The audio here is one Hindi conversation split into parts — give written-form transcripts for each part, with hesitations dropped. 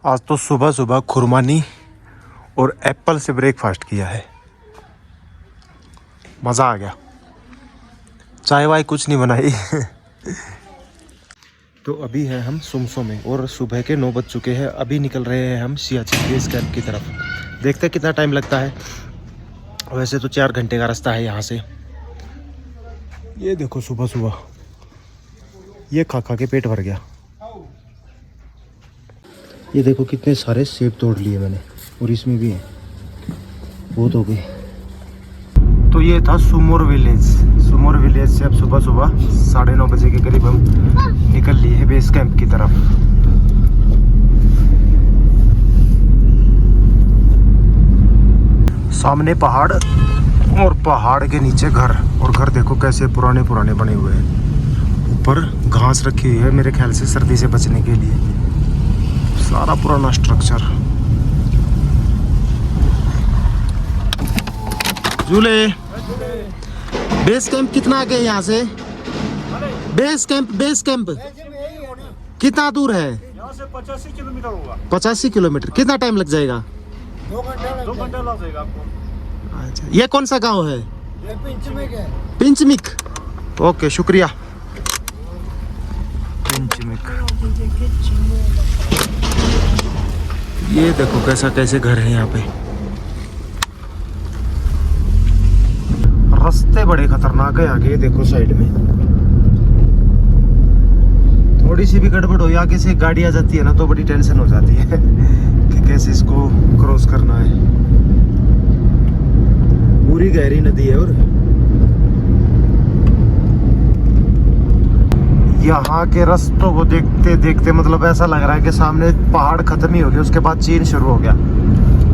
आज तो सुबह सुबह खुरमानी और एप्पल से ब्रेकफास्ट किया है। मज़ा आ गया। चाय वाय कुछ नहीं बनाई। तो अभी है हम सुमसो में और सुबह के 9 बज चुके हैं। अभी निकल रहे हैं हम सियाचिन बेस कैंप की तरफ। देखते हैं कितना टाइम लगता है। वैसे तो 4 घंटे का रास्ता है यहाँ से। ये देखो सुबह सुबह ये खा खा के पेट भर गया। ये देखो कितने सारे सेब तोड़ लिए मैंने और इसमें भी है, बहुत हो गए। तो ये था सुमोर विलेज। सुमोर विलेज से अब सुबह सुबह 9:30 बजे के करीब हम निकल लिए हैं बेस कैंप की तरफ। सामने पहाड़ और पहाड़ के नीचे घर, और घर देखो कैसे पुराने पुराने बने हुए हैं। ऊपर घास रखी हुई है मेरे ख्याल से सर्दी से बचने के लिए। सारा पुराना स्ट्रक्चर। झूले। बेस कैंप कितना आगे है यहाँ से? बेस कैंप कितना दूर है? यहाँ से 85 किलोमीटर होगा। 85 किलोमीटर। कितना टाइम लग जाएगा? 2 घंटे लग जाएगा आपको। अच्छा, ये कौन सा गांव है? ये पिंचमिक है। पिंचमिक। ओके, शुक्रिया। पिंचमिक। ये देखो कैसे घर है यहाँ पे। रास्ते बड़े खतरनाक है आगे। देखो साइड में थोड़ी सी भी गड़बड़ हो, आगे से गाड़ी आ जाती है ना तो बड़ी टेंशन हो जाती है कि कैसे इसको क्रॉस करना है। पूरी गहरी नदी है और यहाँ के रास्तों को देखते देखते मतलब ऐसा लग रहा है कि सामने पहाड़ खत्म ही हो गया, उसके बाद चीन शुरू हो गया।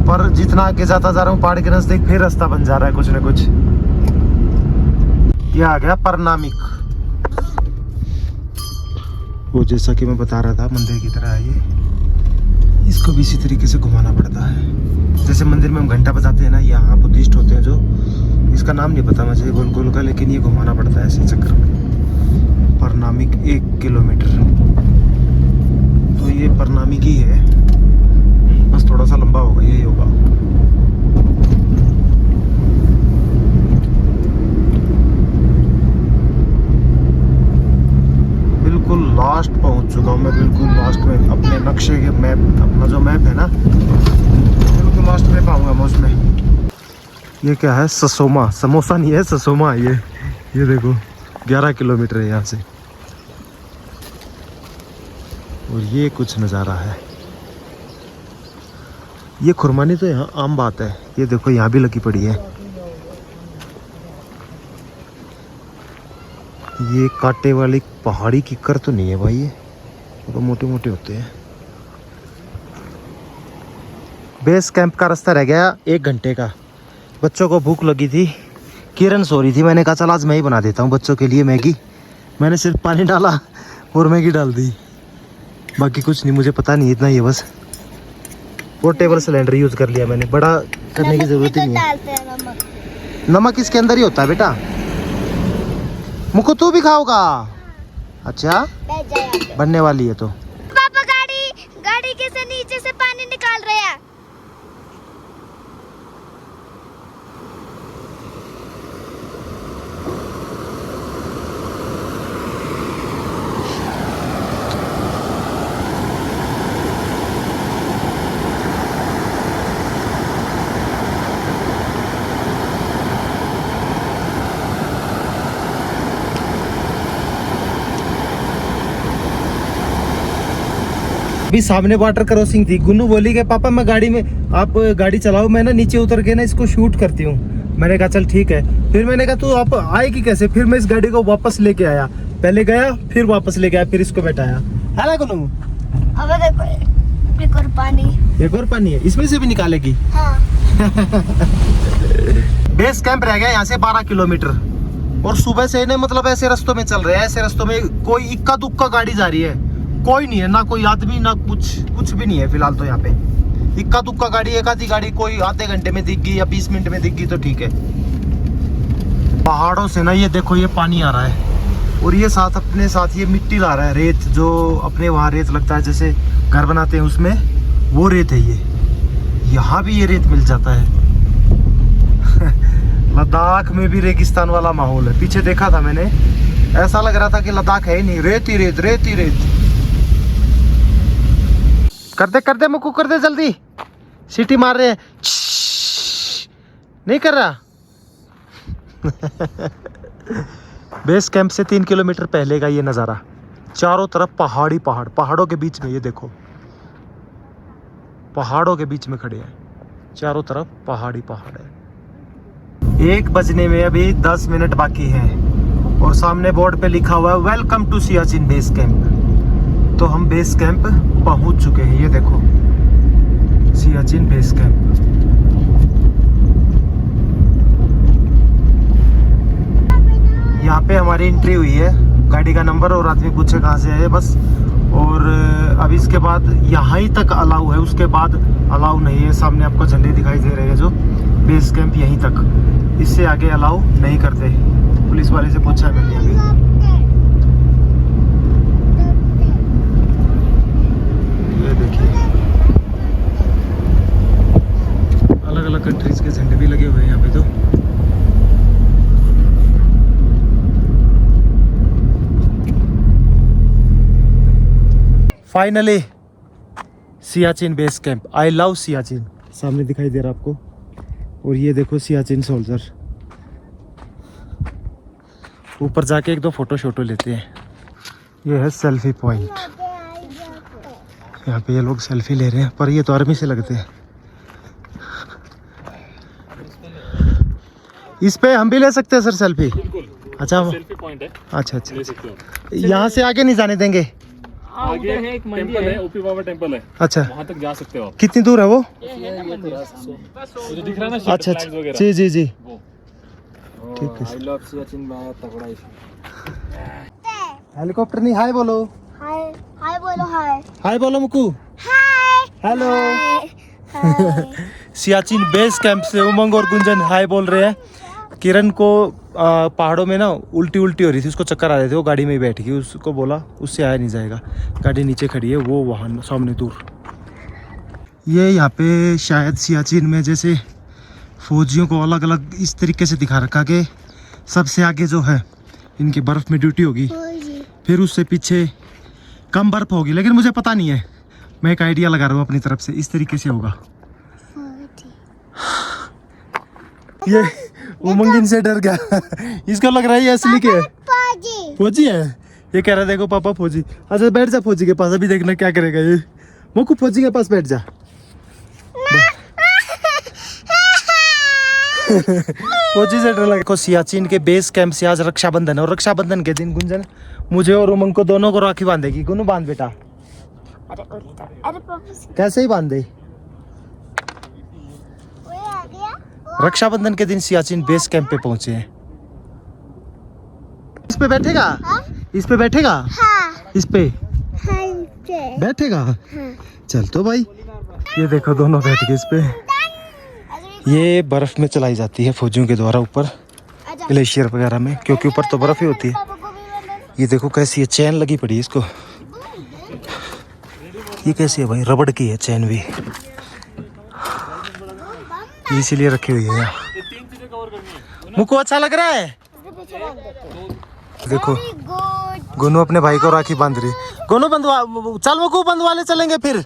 पर जितना आगे जाता जा रहा हूँ पहाड़ के नजदीक फिर रास्ता बन जा रहा है कुछ न कुछ। ये आ गया परनामिक। वो जैसा कि मैं बता रहा था मंदिर की तरह है ये। इसको भी इसी तरीके से घुमाना पड़ता है। जैसे मंदिर में हम घंटा बजाते हैं ना, यहाँ बुद्धिस्ट होते हैं जो, इसका नाम नहीं पता मुझे गोल गोल का, लेकिन ये घुमाना पड़ता है ऐसे चक्कर में। परनामिक 1 किलोमीटर। तो ये परनामिक ही है, बस थोड़ा सा लंबा होगा, यही होगा। बिल्कुल लास्ट पहुंच चुका हूँ मैं, बिल्कुल लास्ट में अपने नक्शे के मैप, अपना जो मैप है ना, बिल्कुल लास्ट में पाऊंगा मैं उसमें। ये क्या है? ससोमा। समोसा नहीं है, ससोमा है ये देखो 11 किलोमीटर है यहाँ से। और ये कुछ नज़ारा है। ये खुरमानी तो यहाँ आम बात है। ये देखो यहाँ भी लगी पड़ी है। ये कांटे वाली पहाड़ी किक्कर तो नहीं है भाई, ये तो मोटे मोटे होते हैं। बेस कैंप का रास्ता रह गया 1 घंटे का। बच्चों को भूख लगी थी, किरण सो रही थी, मैंने कहा चल आज मैं ही बना देता हूँ बच्चों के लिए मैगी। मैंने सिर्फ पानी डाला और मैगी डाल दी, बाकी कुछ नहीं। मुझे पता नहीं, इतना ही है बस। पोर्टेबल सिलेंडर यूज़ कर लिया मैंने, बड़ा करने की ज़रूरत ही नहीं है। नमक इसके अंदर ही होता है बेटा। मुको तू भी खाओगा? अच्छा, बनने वाली है तो। पापा गाड़ी के से नीचे से पानी निकाल रहे हैं। अभी सामने वाटर क्रॉसिंग थी। गुन्नू बोली कि पापा मैं गाड़ी में, आप गाड़ी चलाओ, मैं ना नीचे उतर के ना इसको शूट करती हूँ। मैंने कहा चल ठीक है। फिर मैंने कहा तू आप आएगी कैसे? फिर मैं इस गाड़ी को वापस लेके आया, पहले गया फिर वापस लेके आया, फिर इसको बैठाया। है ना गुन्नू? अब देखो एक और पानी। एक और पानी है, इसमें से भी निकालेगी। हाँ। बेस कैंप रह गया यहाँ से 12 किलोमीटर। और सुबह से ना मतलब ऐसे रास्तों में चल रहे हैं, ऐसे रास्तों में कोई इक्का दुक्का गाड़ी जा रही है, कोई नहीं है, ना कोई आदमी ना कुछ भी नहीं है फिलहाल तो यहाँ पे। इक्का दुक्का गाड़ी, एक आधी गाड़ी कोई आधे घंटे में दिख गई या 20 मिनट में दिख गई तो ठीक है। पहाड़ों से ना ये देखो ये पानी आ रहा है, और ये साथ अपने साथ ये मिट्टी ला रहा है, रेत, जो अपने वहाँ रेत लगता है जैसे घर बनाते हैं उसमें वो रेत है ये। यहाँ भी ये रेत मिल जाता है। लद्दाख में भी रेगिस्तान वाला माहौल है। पीछे देखा था मैंने, ऐसा लग रहा था कि लद्दाख है ही नहीं, रेत ही रेत, रेत ही रेत। कर दे मुक्कू, कर दे जल्दी, सीटी मार रहे हैं। नहीं कर रहा। बेस कैंप से 3 किलोमीटर पहले का ये नज़ारा, चारों तरफ पहाड़ी पहाड़, पहाड़ों के बीच में, ये देखो पहाड़ों के बीच में खड़े हैं, चारों तरफ पहाड़ी पहाड़ है। 1 बजने में अभी 10 मिनट बाकी हैं और सामने बोर्ड पे लिखा हुआ है welcome to Siachen base camp. तो हम बेस कैंप पहुंच चुके हैं। ये देखो सियाचिन बेस कैंप। यहाँ पे हमारी एंट्री हुई है, गाड़ी का नंबर और आदमी पूछे कहाँ से है बस। और अब इसके बाद यहाँ ही तक अलाउ है, उसके बाद अलाउ नहीं है। सामने आपको झंडे दिखाई दे रहे हैं जो, बेस कैंप यहीं तक, इससे आगे अलाउ नहीं करते। पुलिस वाले से पूछा मैंने अभी। ये देखिए अलग अलग कंट्रीज के झंडे भी लगे हुए हैं यहाँ पे। तो finally Siachen base camp. I love Siachen. सामने दिखाई दे रहा आपको। और ये देखो सियाचिन सोल्जर। ऊपर जाके 1-2 फोटो लेते हैं। ये है सेल्फी पॉइंट। यहाँ पे ये लोग सेल्फी ले रहे हैं, पर ये तो आर्मी से लगते हैं। इस पे हम भी ले सकते हैं सर सेल्फी? अच्छा सेल्फी पॉइंट है, अच्छा ले सकते हो। यहाँ से आगे नहीं जाने देंगे? आगे है एक टेंपल है, ओपी बाबा टेंपल है, अच्छा वहाँ तक जा सकते हो आप। कितनी दूर है वो? वो जो दिख रहा है ना, अच्छा flags वगैरह, जी जी जी वो। ठीक है। आई लव सियाचिन में तगड़ा है। हेलीकॉप्टर नहीं, हाय बोलो। हाय हाय बोलो, हाय हाय बोलो Mukku. Hi hello. Hi. Siachen base camp से उमंग और गुंजन हाय बोल रहे हैं। किरण को पहाड़ों में ना उल्टी हो रही थी, उसको चक्कर आ रहे थे, वो गाड़ी में ही बैठ गई। उसको बोला उससे आया नहीं जाएगा, गाड़ी नीचे खड़ी है, वो वहाँ सामने दूर। ये यहाँ पे शायद सियाचिन में जैसे फौजियों को अलग अलग इस तरीके से दिखा रखा कि सबसे आगे जो है इनकी बर्फ़ में ड्यूटी होगी, फिर उससे पीछे कम बर्फ़ होगी, लेकिन मुझे पता नहीं है, मैं एक आइडिया लगा रहा हूँ अपनी तरफ से, इस तरीके से होगा। ये उमंग इनसे डर गया। इसको लग रहा है ये असली के है, फौजी है। ये कह रहा है देखो पापा फौजी। अच्छा बैठ जा फौजी के पास, अभी देखना क्या करेगा ये। मुक्कू फौजी के पास बैठ जा। फौजी से डर लगा। देखो सियाचिन के बेस कैंप से आज रक्षाबंधन है, और रक्षाबंधन के दिन गुंजन मुझे और उमंग को दोनों को राखी बांधेगी। गुनु बांध बेटा। अरे पापा कैसे ही बांध दे। वो आ गया। रक्षाबंधन के दिन सियाचिन बेस कैंप पे पहुंचे हैं। इस पे बैठेगा? हाँ? इस पे बैठेगा? हाँ इस पे हाँ बैठेगा? हाँ। चल तो भाई, ये देखो दोनों बैठ गए इस पे। ये बर्फ में चलाई जाती है फौजियों के द्वारा ऊपर ग्लेशियर वगैरह में, क्योंकि ऊपर तो बर्फ ही होती है। ये देखो कैसी है, चैन लगी पड़ी है इसको। ये कैसी है भाई? रबड़ की है चैन भी, इसीलिए रखी हुई है यहाँ। मुझको अच्छा लग रहा है। देखो गोनू अपने भाई को राखी बांध रही। गोनू बंधवा, चल मुझको बंधवा ले चलेंगे फिर।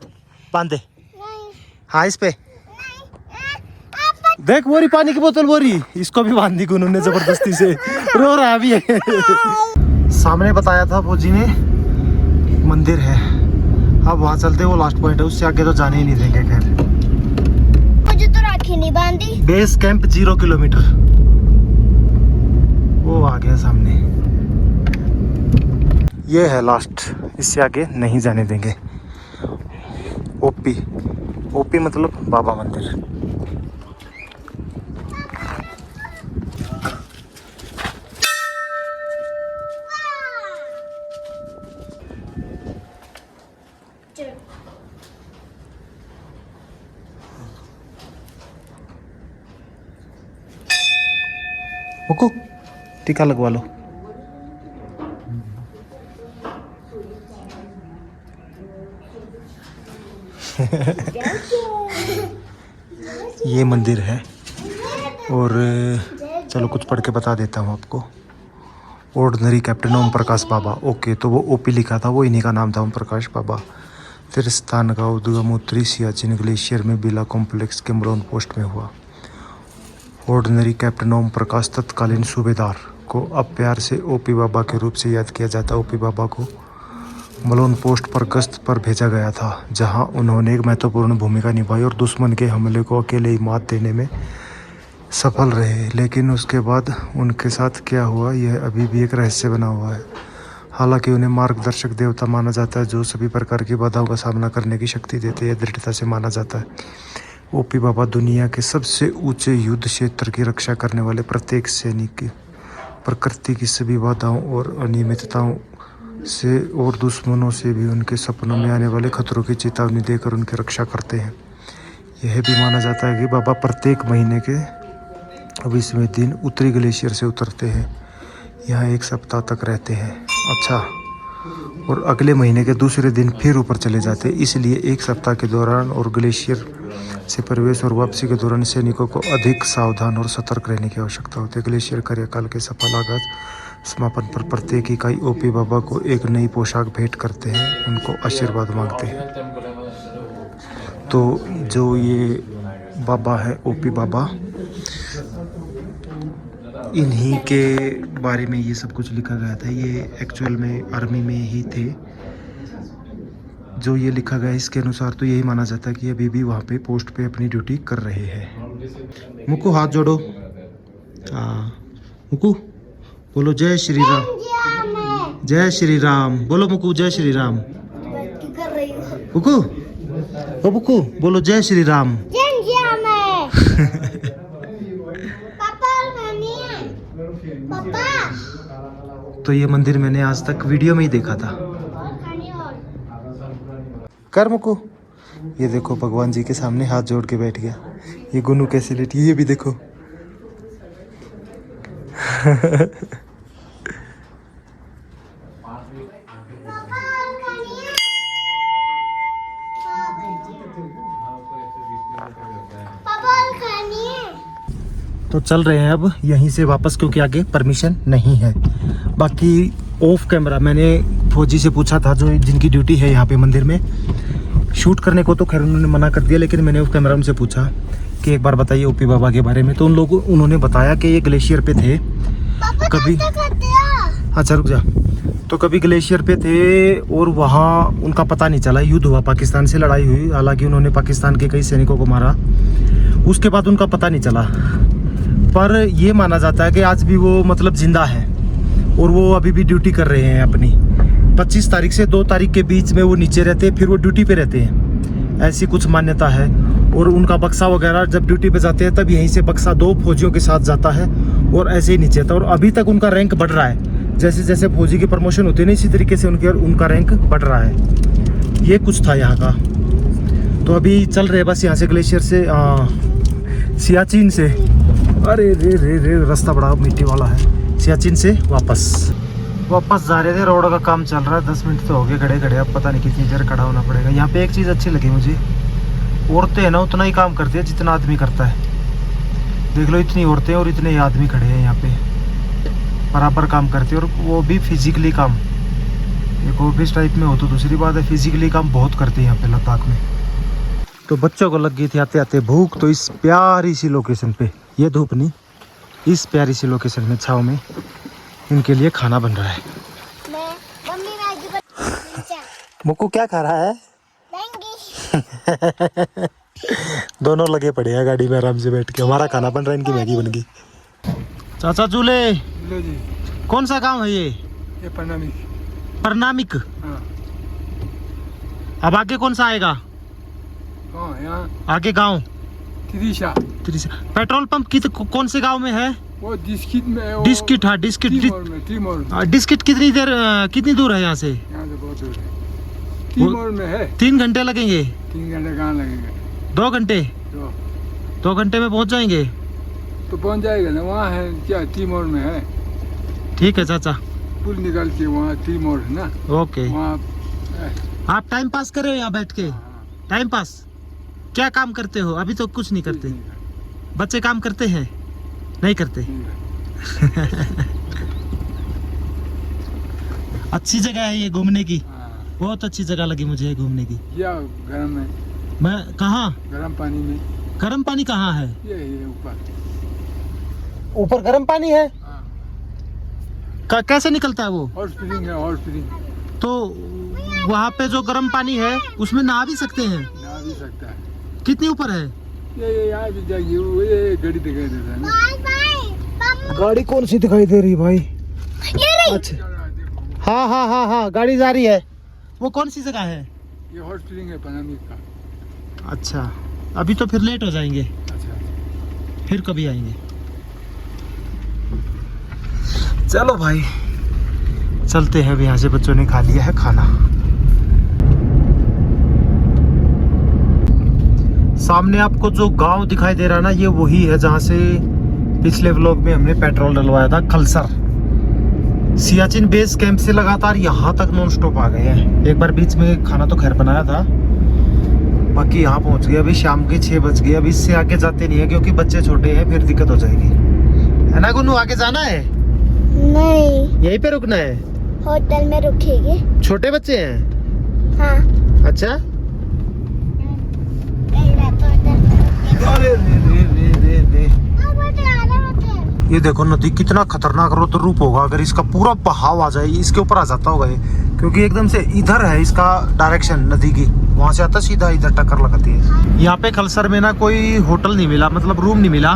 बांधे हाँ इस पे देख, वो रही पानी की बोतल, वो रही, इसको भी बांध दी गोनू ने जबरदस्ती से। रो रहा भी है। सामने बताया था फौजी ने मंदिर है, अब वहाँ चलते, वो लास्ट पॉइंट है, उससे आगे तो जाने ही नहीं देंगे। खैर मुझे तो राखी नहीं बांधी। बेस कैंप 0 किलोमीटर, वो आ गया सामने। ये है लास्ट, इससे आगे नहीं जाने देंगे। ओपी मतलब बाबा मंदिर। मुक्कू टीका लगवा लो। ये मंदिर है और चलो कुछ पढ़ के बता देता हूँ आपको। ऑर्डिनरी कैप्टन ओम प्रकाश बाबा, ओके, तो वो ओपी लिखा था, वो इन्हीं का नाम था, ओम प्रकाश बाबा। तिरस्तान का उद्गम उत्तरी सियाचिन ग्लेशियर में बिला कॉम्प्लेक्स के मलोन पोस्ट में हुआ। ऑर्डिनरी कैप्टन ओम प्रकाश तत्कालीन सूबेदार को अब प्यार से ओपी बाबा के रूप से याद किया जाता। ओपी बाबा को मलोन पोस्ट पर गश्त पर भेजा गया था, जहां उन्होंने एक महत्वपूर्ण भूमिका निभाई और दुश्मन के हमले को अकेले ही मात देने में सफल रहे। लेकिन उसके बाद उनके साथ क्या हुआ यह अभी भी एक रहस्य बना हुआ है। हालांकि उन्हें मार्गदर्शक देवता माना जाता है जो सभी प्रकार की बाधाओं का सामना करने की शक्ति देते हैं, दृढ़ता से माना जाता है। ओपी बाबा दुनिया के सबसे ऊंचे युद्ध क्षेत्र की रक्षा करने वाले प्रत्येक सैनिक की प्रकृति की सभी बाधाओं और अनियमितताओं से और दुश्मनों से भी उनके सपनों में आने वाले खतरों की चेतावनी देकर उनकी रक्षा करते हैं। यह भी माना जाता है कि बाबा प्रत्येक महीने के 20वें दिन उत्तरी ग्लेशियर से उतरते हैं, यहाँ एक सप्ताह तक रहते हैं। अच्छा, और अगले महीने के दूसरे दिन फिर ऊपर चले जाते हैं। इसलिए एक सप्ताह के दौरान और ग्लेशियर से प्रवेश और वापसी के दौरान सैनिकों को अधिक सावधान और सतर्क रहने की आवश्यकता होती है। ग्लेशियर कार्यकाल के सफल आगाज समापन पर प्रत्येक इकाई ओपी बाबा को एक नई पोशाक भेंट करते हैं, उनको आशीर्वाद मांगते हैं। तो जो ये बाबा है ओपी बाबा, इन्हीं के बारे में ये सब कुछ लिखा गया था। ये एक्चुअल में आर्मी में ही थे। जो ये लिखा गया इसके अनुसार तो यही माना जाता है कि अभी भी वहाँ पे पोस्ट पे अपनी ड्यूटी कर रहे हैं। मुक्कू हाथ जोड़ो, हाँ मुक्कू बोलो जय श्री राम, जय श्री राम बोलो मुक्कू, जय श्री राम। मुक्कू ओ मुक्कू बोलो जय श्री राम। तो ये मंदिर मैंने आज तक वीडियो में ही देखा था। कर मुक्कू, ये देखो भगवान जी के सामने हाथ जोड़ के बैठ गया। ये गुनू कैसे लेटी, ये भी देखो। तो चल रहे हैं अब यहीं से वापस, क्योंकि आगे परमिशन नहीं है। बाकी ऑफ कैमरा मैंने फौजी से पूछा था जो जिनकी ड्यूटी है यहाँ पे मंदिर में, शूट करने को तो खैर उन्होंने मना कर दिया, लेकिन मैंने ऑफ कैमरा उनसे पूछा कि एक बार बताइए ओपी बाबा के बारे में। तो उन्होंने बताया कि ये ग्लेशियर पे थे कभी। अच्छा रुक जा। तो कभी ग्लेशियर पे थे और वहाँ उनका पता नहीं चला, युद्ध हुआ, पाकिस्तान से लड़ाई हुई। हालांकि उन्होंने पाकिस्तान के कई सैनिकों को मारा, उसके बाद उनका पता नहीं चला। पर ये माना जाता है कि आज भी वो मतलब जिंदा है और वो अभी भी ड्यूटी कर रहे हैं अपनी। 25 तारीख से 2 तारीख के बीच में वो नीचे रहते हैं, फिर वो ड्यूटी पे रहते हैं, ऐसी कुछ मान्यता है। और उनका बक्सा वगैरह जब ड्यूटी पे जाते हैं तब यहीं से बक्सा 2 फौजियों के साथ जाता है और ऐसे ही नीचे आता है। और अभी तक उनका रैंक बढ़ रहा है, जैसे जैसे फौजी की प्रमोशन होती है ना, इसी तरीके से उनका रैंक बढ़ रहा है। ये कुछ था यहाँ का। तो अभी चल रहे बस यहाँ से ग्लेशियर से सियाचिन से, अरे रे रास्ता बड़ा मिट्टी वाला है। सियाचिन से वापस जा रहे थे। रोड का काम चल रहा है, 10 मिनट तो हो गए खड़े। अब पता नहीं कितनी देर खड़ा होना पड़ेगा। यहाँ पे एक चीज़ अच्छी लगी मुझे, औरतें है ना उतना ही काम करती है जितना आदमी करता है। देख लो, इतनी औरतें और इतने आदमी खड़े हैं यहाँ पे, बराबर काम करते हैं। और वो भी फिजिकली काम, एक ऑफिस टाइप में हो तो दूसरी बात है, फिजिकली काम बहुत करते हैं यहाँ पे लद्दाख में। तो बच्चों को लग गई थी आते आते भूख, तो इस प्यारी सी लोकेशन पे, ये धूप नहीं, इस प्यारी सी लोकेशन में छाँव में इनके लिए खाना बन रहा है। मुक्कू क्या खा रहा है? दोनों लगे पड़े हैं गाड़ी में आराम से बैठ के। हमारा खाना बन रहा है, इनकी मैगी बन गई। चाचा चूल्हे, कौन सा गांव है ये परनामिक। हाँ। अब आगे कौन सा आएगा? आगे गांव त्रिशा। पेट्रोल पंप की तो कौन से गांव में है? वो डिस्किट में है। डिस्किट, हाँ डिस्किट। डिस्किट कितनी दूर है यहाँ से? यहाँ से बहुत दूर है, टीमोर में है। 3 घंटे लगेंगे? 3 घंटे कहाँ लगेंगे? 2 घंटे। 2 घंटे में पहुँच जाएंगे? तो पहुँच जाएगा ना, वहाँ है क्या, टीमोर में है। ठीक है चाचा। पुल निकल के वहाँ टीमोर है ना। ओके। वहाँ आप टाइम पास कर रहे हो यहाँ बैठ के? Time pass. क्या काम करते हो? अभी तो कुछ नहीं करते। बच्चे काम करते हैं? नहीं करते। अच्छी जगह है ये घूमने की, बहुत अच्छी जगह लगी मुझे घूमने की। या गर्म है, मैं कहाँ? गर्म पानी में। गर्म पानी कहाँ है? ये ऊपर ऊपर गर्म पानी है? कैसे निकलता है वो? हॉट स्प्रिंग है, हॉट स्प्रिंग। तो वहाँ पे जो गर्म पानी है उसमें नहा भी सकते हैं? नहा भी सकता है। कितनी ऊपर है? ये यहाँ से जाइए, ये गाड़ी दिखाई देता है ना। गाड़ी कौन सी दिखाई दे रही भाई? अच्छा, हाँ हाँ हाँ हाँ, गाड़ी जा रही है। वो कौन सी जगह है? ये हॉट स्प्रिंग है पनामी का। अच्छा, अभी तो फिर लेट हो जाएंगे, अच्छा, फिर कभी आएंगे। चलो भाई चलते हैं, अभी यहाँ से बच्चों ने खा लिया है खाना। सामने आपको जो गांव दिखाई दे रहा है ना, ये वही है जहाँ से पिछले व्लॉग में हमने पेट्रोल डलवाया था, खलसर। सियाचिन बेस कैंप से लगातार यहाँ तक नॉन स्टॉप आ गए हैं। एक बार बीच में खाना तो खैर बनाया था, बाकी यहाँ पहुँच गए। अभी शाम के 6 बज गए। अभी इससे आगे जाते नहीं है क्योंकि बच्चे छोटे हैं, फिर दिक्कत हो जाएगी, है ना गुन्नू? आगे जाना है? नहीं, यहीं पे रुकना है? होटल में रुकेंगे। छोटे बच्चे हैं? हाँ, अच्छा। ये देखो नदी कितना खतरनाक रौद्र रूप होगा अगर इसका पूरा बहाव आ जाए, इसके ऊपर आ जाता होगा ये, क्योंकि एकदम से इधर है इसका डायरेक्शन नदी की, वहां से आता सीधा इधर टक्कर लगाती है। यहाँ पे खलसर में ना कोई होटल नहीं मिला, मतलब रूम नहीं मिला।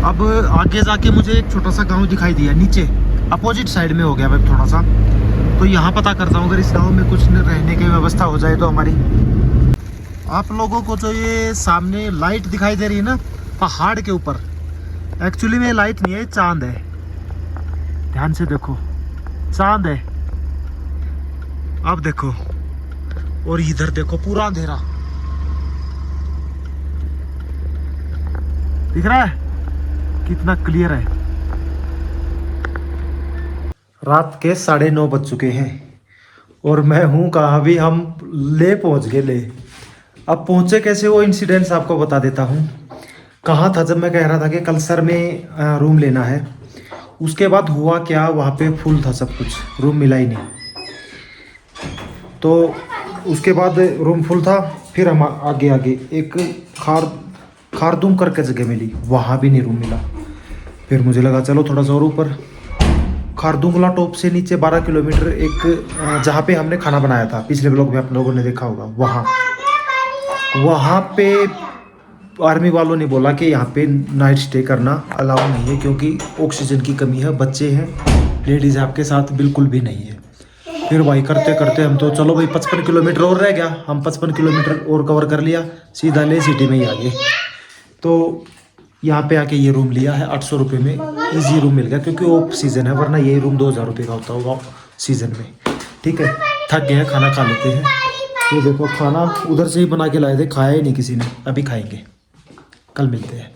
अब आगे जाके मुझे एक छोटा सा गाँव दिखाई दिया, नीचे अपोजिट साइड में हो गया मैं थोड़ा सा, तो यहाँ पता करता हूँ अगर इस गाँव में कुछ रहने की व्यवस्था हो जाए तो हमारी। आप लोगों को जो ये सामने लाइट दिखाई दे रही है ना पहाड़ के ऊपर, एक्चुअली में लाइट नहीं है, चांद है। ध्यान से देखो, चांद है। अब देखो, और इधर देखो पूरा अंधेरा दिख रहा है, कितना क्लियर है। रात के 9:30 बज चुके हैं और मैं हूँ कहाँ? भी हम ले पहुँच गए ले। अब पहुँचे कैसे वो इंसिडेंट्स आपको बता देता हूँ। कहाँ था जब मैं कह रहा था कि कलसर में रूम लेना है, उसके बाद हुआ क्या, वहाँ पे फुल था सब कुछ, रूम मिला ही नहीं। तो उसके बाद रूम फुल था, फिर हम आगे एक खारदूम करके जगह मिली, वहाँ भी नहीं रूम मिला। फिर मुझे लगा चलो थोड़ा सा और ऊपर, खारदूंगला टॉप से नीचे 12 किलोमीटर एक जहाँ पे हमने खाना बनाया था, पिछले ब्लॉग में आप लोगों ने देखा होगा, वहाँ पे आर्मी वालों ने बोला कि यहाँ पे नाइट स्टे करना अलाउ नहीं है क्योंकि ऑक्सीजन की कमी है, बच्चे हैं, लेडीज़ आपके साथ बिल्कुल भी नहीं है। फिर वही करते करते हम तो चलो भाई 55 किलोमीटर और रह गया, हम 55 किलोमीटर और कवर कर लिया, सीधा ले सिटी में ही आ गए। तो यहाँ पे आके ये रूम लिया है 800 रुपये में, इजी रूम मिल गया क्योंकि ऑफ सीज़न है, वरना यही रूम 2000 रुपये का होता होगा सीज़न में। ठीक है, थक गए, खाना खा लेते हैं। ये देखो खाना उधर से ही बना के लाए थे, खाया ही नहीं किसी ने, अभी खाएंगे, कल मिलते हैं।